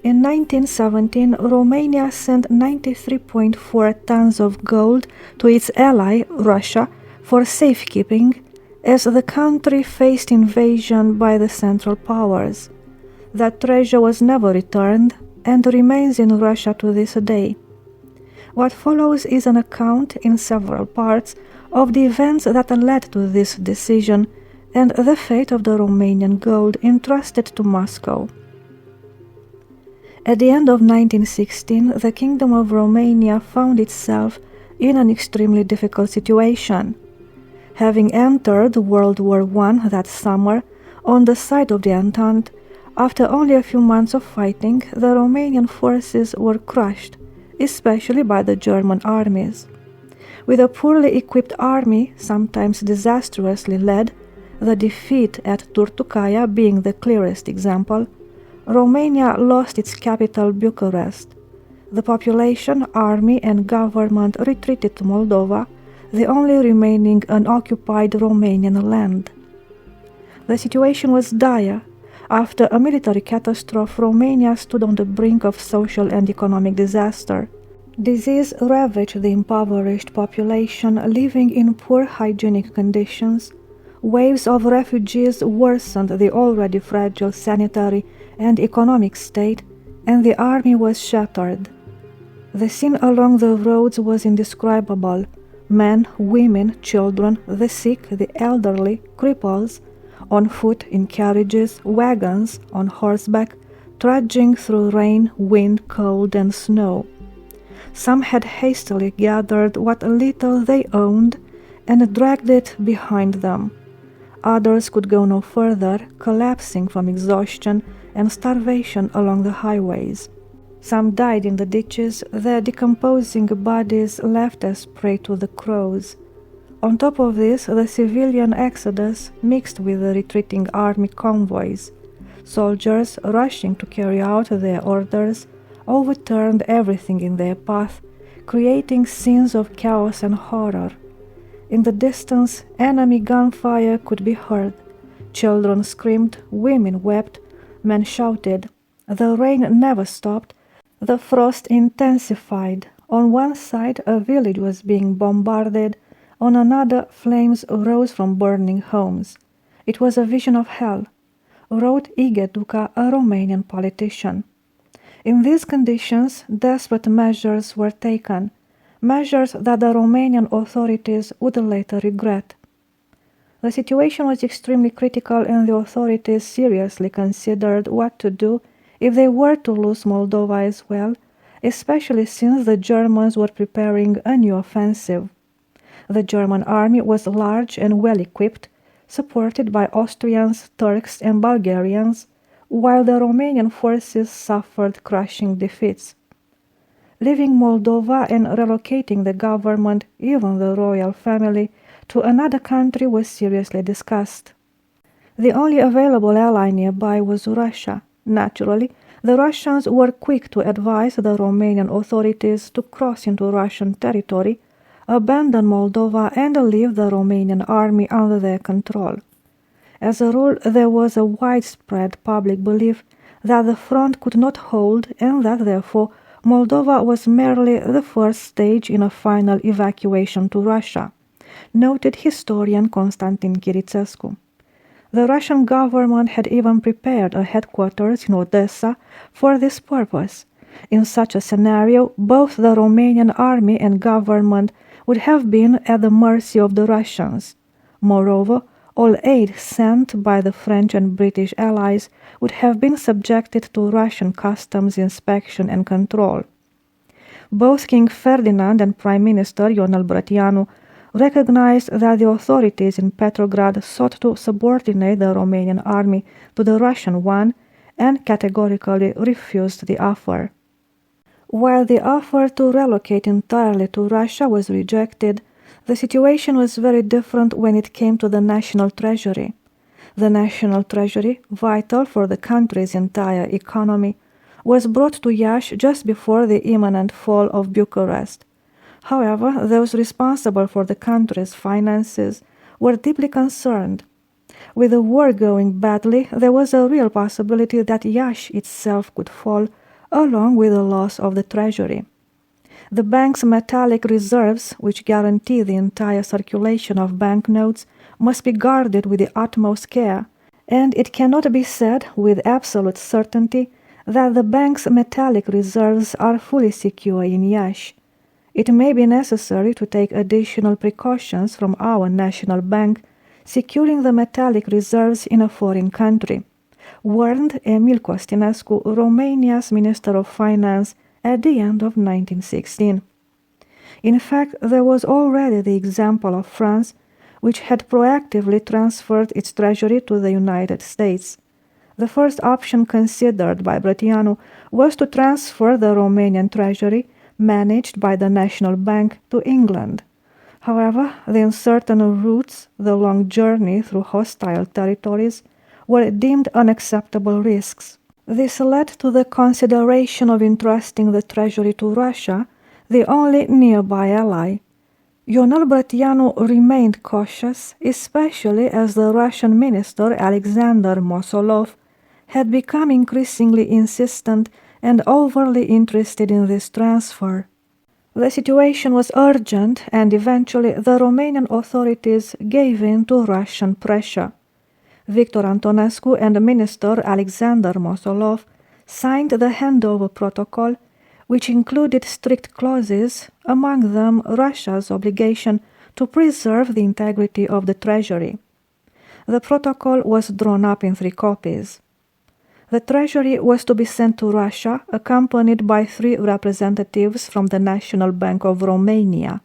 In 1917, Romania sent 93.4 tons of gold to its ally, Russia, for safekeeping, as the country faced invasion by the Central Powers. That treasure was never returned and remains in Russia to this day. What follows is an account in several parts of the events that led to this decision and the fate of the Romanian gold entrusted to Moscow. At the end of 1916, the Kingdom of Romania found itself in an extremely difficult situation. Having entered World War I that summer on the side of the Entente, after only a few months of fighting, the Romanian forces were crushed, especially by the German armies. With a poorly equipped army, sometimes disastrously led, the defeat at Turtucaia being the clearest example, Romania lost its capital Bucharest. The population, army and government retreated to Moldova, the only remaining unoccupied Romanian land. The situation was dire. After a military catastrophe, Romania stood on the brink of social and economic disaster. Disease ravaged the impoverished population living in poor hygienic conditions. Waves of refugees worsened the already fragile sanitary and economic state, and the army was shattered. The scene along the roads was indescribable. Men, women, children, the sick, the elderly, cripples, on foot, in carriages, wagons, on horseback, trudging through rain, wind, cold, and snow. Some had hastily gathered what little they owned and dragged it behind them. Others could go no further, collapsing from exhaustion and starvation along the highways. Some died in the ditches, their decomposing bodies left as prey to the crows. On top of this, the civilian exodus mixed with the retreating army convoys. Soldiers, rushing to carry out their orders, overturned everything in their path, creating scenes of chaos and horror. In the distance, enemy gunfire could be heard. Children screamed, women wept, men shouted. The rain never stopped. The frost intensified. On one side, a village was being bombarded. On another, flames rose from burning homes. It was a vision of hell, wrote Ige Duca, a Romanian politician. In these conditions, desperate measures were taken, measures that the Romanian authorities would later regret. The situation was extremely critical, and the authorities seriously considered what to do if they were to lose Moldova as well, especially since the Germans were preparing a new offensive. The German army was large and well equipped, supported by Austrians, Turks, and Bulgarians, while the Romanian forces suffered crushing defeats. Leaving Moldova and relocating the government, even the royal family, to another country was seriously discussed. The only available ally nearby was Russia. Naturally, the Russians were quick to advise the Romanian authorities to cross into Russian territory, abandon Moldova, and leave the Romanian army under their control. As a rule, there was a widespread public belief that the front could not hold and that, therefore, Moldova was merely the first stage in a final evacuation to Russia, noted historian Constantin Chirițescu. The Russian government had even prepared a headquarters in Odessa for this purpose. In such a scenario, both the Romanian army and government would have been at the mercy of the Russians. Moreover, all aid sent by the French and British allies would have been subjected to Russian customs inspection and control. Both King Ferdinand and Prime Minister Ionel Brătianu recognized that the authorities in Petrograd sought to subordinate the Romanian army to the Russian one and categorically refused the offer. While the offer to relocate entirely to Russia was rejected, the situation was very different when it came to the national treasury. The national treasury, vital for the country's entire economy, was brought to Iași just before the imminent fall of Bucharest. However, those responsible for the country's finances were deeply concerned. With the war going badly, there was a real possibility that Iași itself could fall, along with the loss of the treasury. The bank's metallic reserves, which guarantee the entire circulation of banknotes, must be guarded with the utmost care, and it cannot be said with absolute certainty that the bank's metallic reserves are fully secure in Iași. It may be necessary to take additional precautions from our national bank, securing the metallic reserves in a foreign country, warned Emil Costinescu, Romania's Minister of Finance, at the end of 1916. In fact, there was already the example of France, which had proactively transferred its treasury to the United States. The first option considered by Brătianu was to transfer the Romanian treasury, managed by the National Bank, to England. However, the uncertain routes, the long journey through hostile territories, were deemed unacceptable risks. This led to the consideration of entrusting the treasury to Russia, the only nearby ally. Ionel Brătianu remained cautious, especially as the Russian minister Alexander Mosolov had become increasingly insistent and overly interested in this transfer. The situation was urgent, and eventually the Romanian authorities gave in to Russian pressure. Victor Antonescu and Minister Alexander Mosolov signed the handover protocol, which included strict clauses, among them Russia's obligation to preserve the integrity of the treasury. The protocol was drawn up in 3 copies. The treasury was to be sent to Russia, accompanied by 3 representatives from the National Bank of Romania.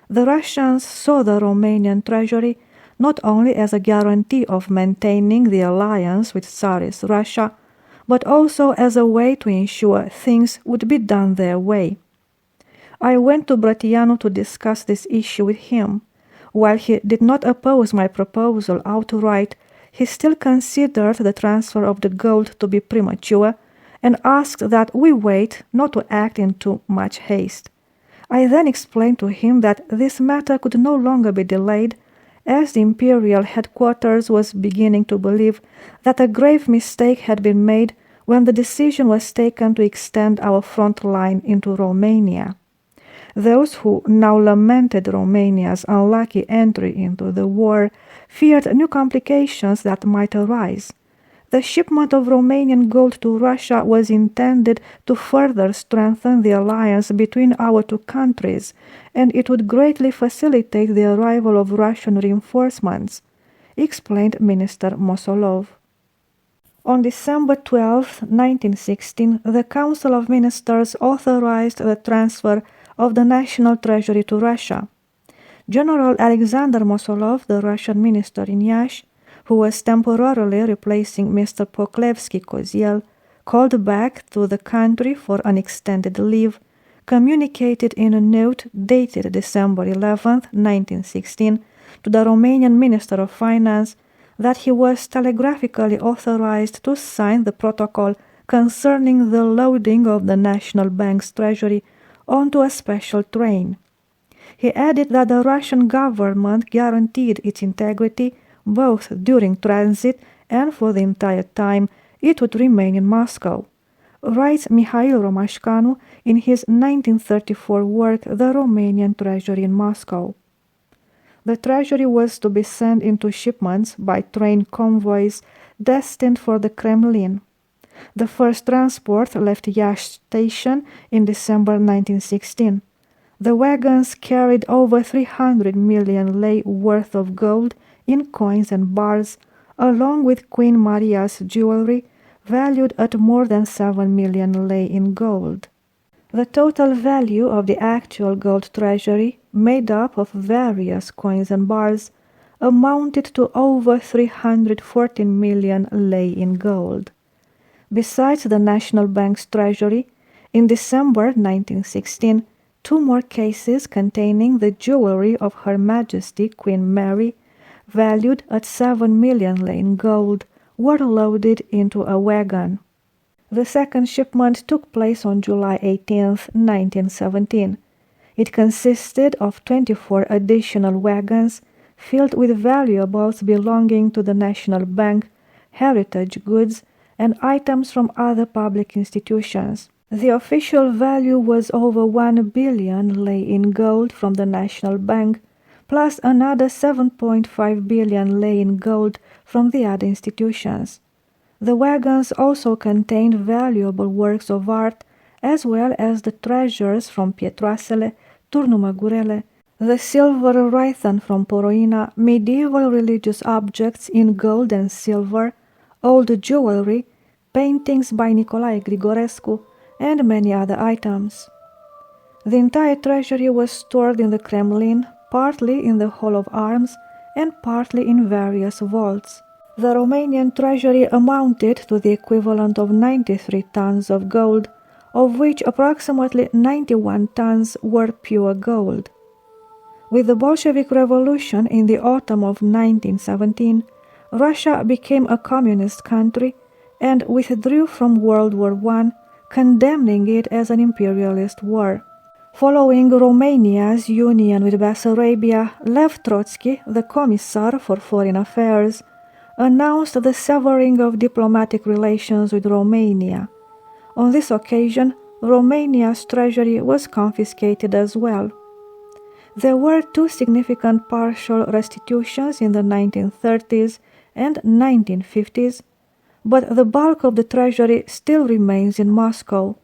The Russians saw the Romanian treasury not only as a guarantee of maintaining the alliance with Tsarist Russia, but also as a way to ensure things would be done their way. I went to Brătianu to discuss this issue with him. While he did not oppose my proposal outright, he still considered the transfer of the gold to be premature and asked that we wait not to act in too much haste. I then explained to him that this matter could no longer be delayed, as the imperial headquarters was beginning to believe that a grave mistake had been made when the decision was taken to extend our front line into Romania. Those who now lamented Romania's unlucky entry into the war feared new complications that might arise. The shipment of Romanian gold to Russia was intended to further strengthen the alliance between our 2 countries, and it would greatly facilitate the arrival of Russian reinforcements, explained Minister Mosolov. On December 12, 1916, the Council of Ministers authorized the transfer of the national treasury to Russia. General Alexander Mosolov, the Russian minister in Iași, who was temporarily replacing Mr. Poclevsky-Koziel, called back to the country for an extended leave, communicated in a note dated December 11, 1916, to the Romanian Minister of Finance that he was telegraphically authorized to sign the protocol concerning the loading of the National Bank's treasury onto a special train. He added that the Russian government guaranteed its integrity both during transit and for the entire time it would remain in Moscow, writes Mihail Romashcanu in his 1934 work The Romanian Treasury in Moscow. The treasury was to be sent into shipments by train convoys destined for the Kremlin. The first transport left Iași station in December 1916. The wagons carried over 300 million lei worth of gold in coins and bars, along with Queen Maria's jewelry, valued at more than 7 million lei in gold. The total value of the actual gold treasury, made up of various coins and bars, amounted to over 314 million lei in gold. Besides the National Bank's treasury, in December 1916, 2 more cases containing the jewelry of Her Majesty Queen Mary, valued at 7 million lei in gold, were loaded into a wagon. The second shipment took place on July 18, 1917. It consisted of 24 additional wagons filled with valuables belonging to the National Bank, heritage goods, and items from other public institutions. The official value was over 1 billion lei in gold from the National Bank, plus another 7.5 billion lei in gold from the other institutions. The wagons also contained valuable works of art, as well as the treasures from Pietroasele, Turnumagurele, the silver rhythm from Poroina, medieval religious objects in gold and silver, old jewelry, paintings by Nicolae Grigorescu, and many other items. The entire treasury was stored in the Kremlin, partly in the Hall of Arms and partly in various vaults. The Romanian treasury amounted to the equivalent of 93 tons of gold, of which approximately 91 tons were pure gold. With the Bolshevik Revolution in the autumn of 1917, Russia became a communist country and withdrew from World War I, condemning it as an imperialist war. Following Romania's union with Bessarabia, Lev Trotsky, the Commissar for Foreign Affairs, announced the severing of diplomatic relations with Romania. On this occasion, Romania's treasury was confiscated as well. There were two significant partial restitutions in the 1930s and 1950s, but the bulk of the treasury still remains in Moscow.